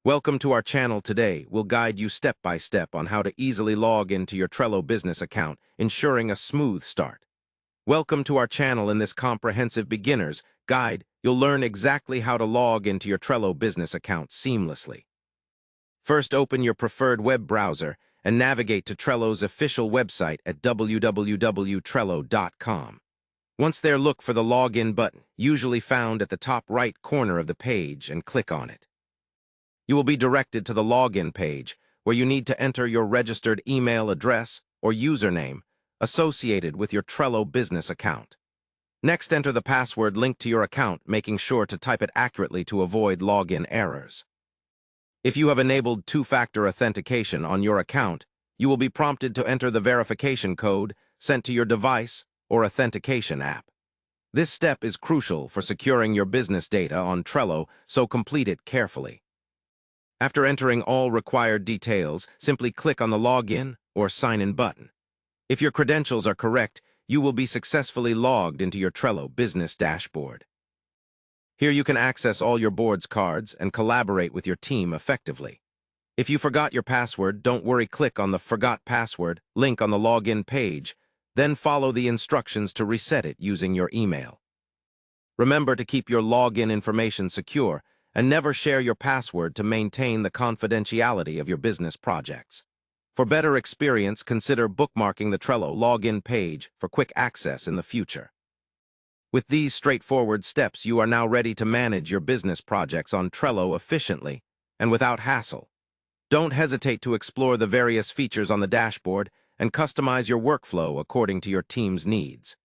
Welcome to our channel. Today. We'll guide you step by step on how to easily log into your Trello business account, ensuring a smooth start. Welcome to our channel. In this comprehensive beginner's guide, you'll learn exactly how to log into your Trello business account seamlessly. First, open your preferred web browser and navigate to Trello's official website at www.trello.com. Once there, look for the Login button, usually found at the top right corner of the page, and click on it. You will be directed to the Login page, where you need to enter your registered email address or username associated with your Trello business account. Next, enter the password linked to your account, making sure to type it accurately to avoid login errors. If you have enabled two-factor authentication on your account, you will be prompted to enter the verification code sent to your device or authentication app. This step is crucial for securing your business data on Trello, so complete it carefully. After entering all required details, simply click on the Login or Sign In button. If your credentials are correct, you will be successfully logged into your Trello business dashboard. Here you can access all your board's cards and collaborate with your team effectively. If you forgot your password, don't worry. Click on the Forgot Password link on the Login page, then follow the instructions to reset it using your email. Remember to keep your login information secure and never share your password to maintain the confidentiality of your business projects. For better experience, consider bookmarking the Trello login page for quick access in the future. With these straightforward steps, you are now ready to manage your business projects on Trello efficiently and without hassle. Don't hesitate to explore the various features on the dashboard and customize your workflow according to your team's needs.